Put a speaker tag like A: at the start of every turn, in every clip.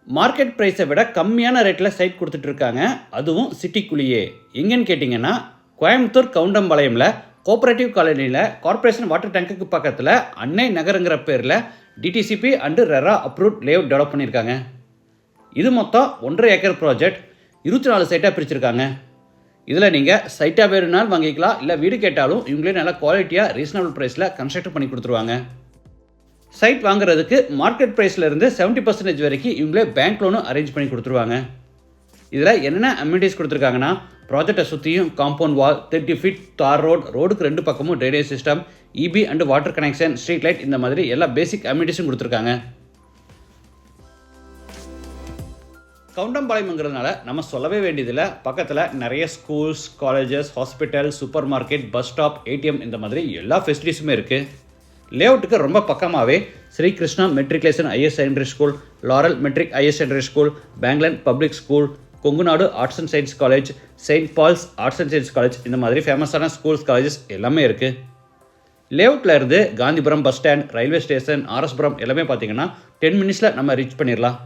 A: Market ப்ரைஸை விட கம்மியான ரேட்டில் சைட் கொடுத்துட்ருக்காங்க. அதுவும் சிட்டிக்குள்ளேயே. எங்கேன்னு கேட்டிங்கன்னா, கோயம்புத்தூர் கவுண்டம்பாளையமில் கோஆப்ரேட்டிவ் காலனியில் கார்ப்பரேஷன் வாட்டர் டேங்குக்கு பக்கத்தில் அன்னை நகருங்கிற பேரில் DTCP and RERA approved layout develop பண்ணியிருக்காங்க. இது மொத்தம் 1.5 ஏக்கர் ப்ராஜெக்ட் 24 சைட்டாக பிரிச்சிருக்காங்க. இதில் நீங்கள் சைட்டாக வேணும்னாலும் வாங்கிக்கலாம், இல்லை வீடு கேட்டாலும் இவங்களே நல்லா குவாலிட்டியாக ரீசனபிள் ப்ரைஸில் கன்ஸ்ட்ரக்ட் பண்ணி கொடுத்துருவாங்க. சைட் வாங்குறதுக்கு மார்க்கெட் ப்ரைஸ்லேருந்து 70% வரைக்கும் இவங்களே பேங்க் லோனும் அரேஞ்ச் பண்ணி கொடுத்துருவாங்க. இதில் என்னென்ன அம்யூனிட்டிஸ் கொடுத்துருக்காங்கன்னா, ப்ராஜெக்டை சுற்றியும் காம்பவுண்ட் வால், 30 ஃபீட் தார் ரோடுக்கு 2 பக்கமும் drainage system, EB and water connection, street light, இந்த மாதிரி எல்லா பேசிக் அம்யூனிட்டிஸும் கொடுத்துருக்காங்க. கவுண்டம்பாளையம்ங்கிறதுனால நம்ம சொல்லவே வேண்டியதில்லை. பக்கத்தில் நிறைய schools, colleges, hospital, super market, bus stop, ATM, இந்த மாதிரி எல்லா ஃபெசிலிட்டிஸுமே இருக்குது. லேஅவுட்டுக்கு ரொம்ப பக்கமாகவே Sri Krishna matriculation IS secondary school, Laurel matric IS secondary school, பேங்க்லன் public school, Kongunadu arts and science college, saint Paul's arts and science college, இந்த மாதிரி ஃபேமஸான ஸ்கூல்ஸ், காலேஜஸ் எல்லாமே இருக்குது. லேஅவுட்டில் இருந்து Gandhipuram bus stand, railway station, RS Puram எல்லாமே பார்த்தீங்கன்னா 10 மினிட்ஸில் நம்ம ரீச் பண்ணிடலாம்.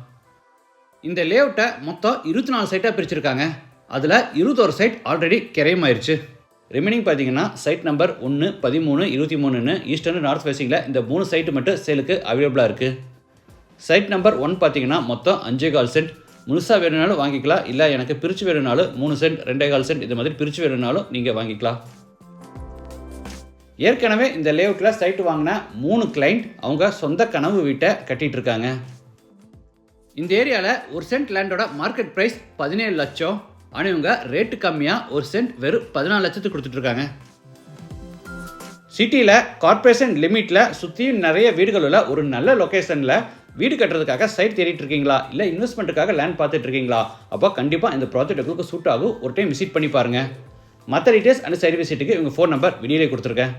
A: இந்த லேஅவுட்டை மொத்தம் 24 சைட்டாக பிரிச்சிருக்காங்க. அதில் 21 சைட் ஆல்ரெடி கிரையமாயிருச்சு. ரிமைனிங் பார்த்தீங்கன்னா சைட் நம்பர் 1, 13, 23ன்னு ஈஸ்ட் அண்ட் நார்த் ஃபேஸிங்கில் இந்த 3 சைட்டு மட்டும் சேலுக்கு அவைலபிளாக இருக்குது. சைட் நம்பர் 1 பார்த்தீங்கன்னா மொத்தம் 5.25 சென்ட். முழுசாக வேணும்னாலும் வாங்கிக்கலாம், இல்லை எனக்கு பிரித்து வேணும்னாலும் 3 சென்ட், 2.25 சென்ட், இது மாதிரி பிரித்து வேணும்னாலும் நீங்கள் வாங்கிக்கலாம். ஏற்கனவே இந்த லேஅவுட்டில் சைட்டு வாங்கின 3 கிளைண்ட் அவங்க சொந்த கனவு வீட்டை கட்டிகிட்டு இருக்காங்க. இந்த ஏரியாவில் 1 சென்ட் லேண்டோட மார்க்கெட் ப்ரைஸ் 17 லட்சம். ஆனால் இவங்க ரேட்டு கம்மியாக 1 சென்ட் வெறும் 14 லட்சத்துக்கு கொடுத்துட்ருக்காங்க. சிட்டியில் கார்ப்பரேஷன் லிமிட்டில் சுற்றியும் நிறைய வீடுகள் உள்ள ஒரு நல்ல லொக்கேஷனில் வீடு கட்டுறதுக்காக சைட் தேடிட்டு இருக்கீங்களா, இல்லை இன்வெஸ்ட்மெண்ட்டுக்காக லேண்ட் பார்த்துட்டு இருக்கீங்களா, அப்போ கண்டிப்பாக இந்த ப்ராஜெக்ட் உங்களுக்கு சூட் ஆகும். ஒரு டைம் விசிட் பண்ணி பாருங்கள். மற்ற டீட்டெயில்ஸ் அண்ட் சைட் விசிட்டுக்கு இவங்க ஃபோன் நம்பர் வீடியோலே கொடுத்துருக்கேன்.